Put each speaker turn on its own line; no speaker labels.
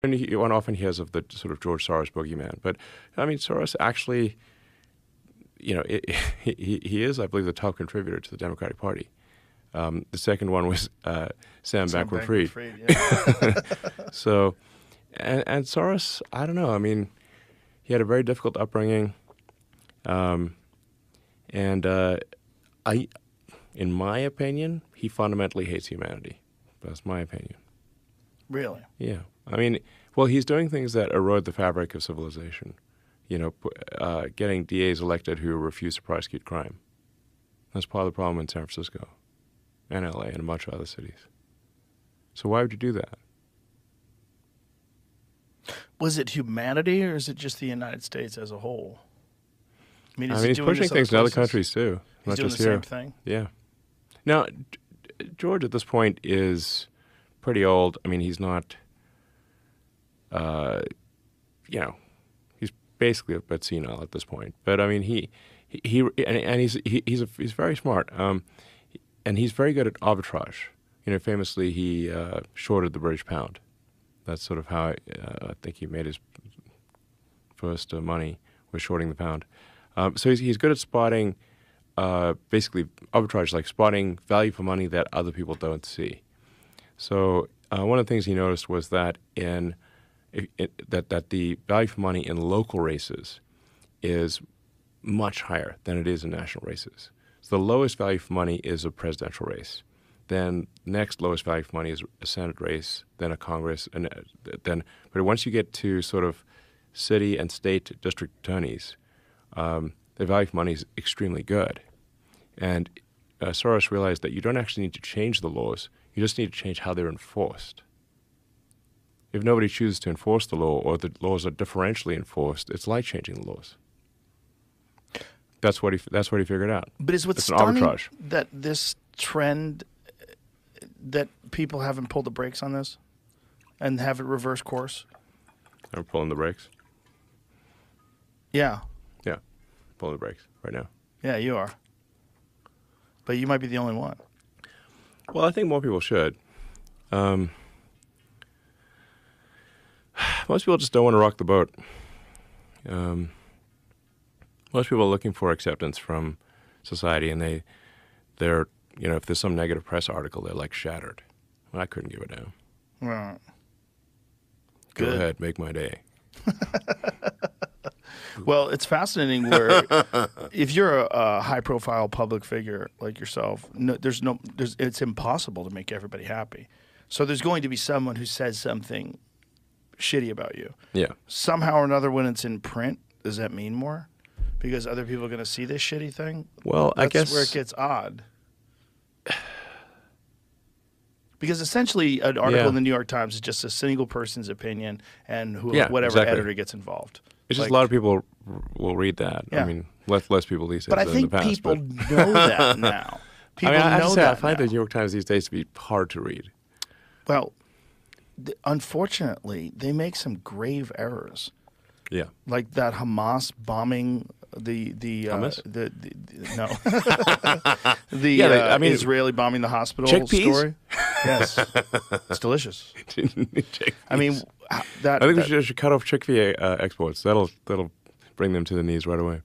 And one often hears of the sort of George Soros boogeyman. But, I mean, Soros actually, you know, he is, I believe, the top contributor to the Democratic Party. The second one was Sam Bankman-Fried.
Yeah.
So, and Soros, I don't know. I mean, he had a very difficult upbringing. In my opinion, he fundamentally hates humanity. That's my opinion.
Really?
Yeah. I mean, well, he's doing things that erode the fabric of civilization. You know, getting DAs elected who refuse to prosecute crime. That's part of the problem in San Francisco and LA and a bunch of other cities. So why would you do that?
Was it humanity, or is it just the United States as a whole? I mean,
he's pushing things in other countries too,
he's
not
doing
just
the
here.
same thing.
Yeah. Now, George at this point is pretty old. I mean, he's not, you know, he's basically a bit senile at this point. But I mean, he's very smart, and he's very good at arbitrage. You know, famously, he shorted the British pound. That's sort of how I think he made his first money, was shorting the pound. So he's good at spotting, basically arbitrage, like spotting value for money that other people don't see. So one of the things he noticed was that that the value for money in local races is much higher than it is in national races. So the lowest value for money is a presidential race. Then next lowest value for money is a Senate race, then a Congress, and but once you get to sort of city and state district attorneys, the value for money is extremely good. And Soros realized that you don't actually need to change the laws, you just need to change how they're enforced. If nobody chooses to enforce the law, or the laws are differentially enforced, it's like changing the laws. That's what he figured out.
But is what's stunning that this trend, that people haven't pulled the brakes on this and have it reverse course?
I'm pulling the brakes.
Yeah.
Yeah, pulling the brakes right now.
Yeah, you are. But you might be the only one.
Well, I think more people should. Most people just don't want to rock the boat. Most people are looking for acceptance from society, and they're you know, if there's some negative press article, they're like shattered. Well, I couldn't give a damn.
Right.
Go ahead, make my day.
Well, it's fascinating where if you're a high-profile public figure like yourself, it's impossible to make everybody happy. So there's going to be someone who says something shitty about you.
Yeah.
Somehow or another, when it's in print, does that mean more? Because other people are going to see this shitty thing?
Well, I guess
that's where it gets odd. Because essentially, an article in the New York Times is just a single person's opinion, and whatever editor gets involved.
It's just a lot of people will read that. Yeah. I mean, less people these days
than in the past. But I think people know that now. People know that
I find the New York Times these days to be hard to read.
Well, unfortunately, they make some grave errors.
Yeah.
Like that Hamas bombing
Hummus?
Israeli bombing the hospital
chickpeas?
Story. Yes, it's delicious. I mean,
I think we should cut off chickpea exports. That'll bring them to the knees right away.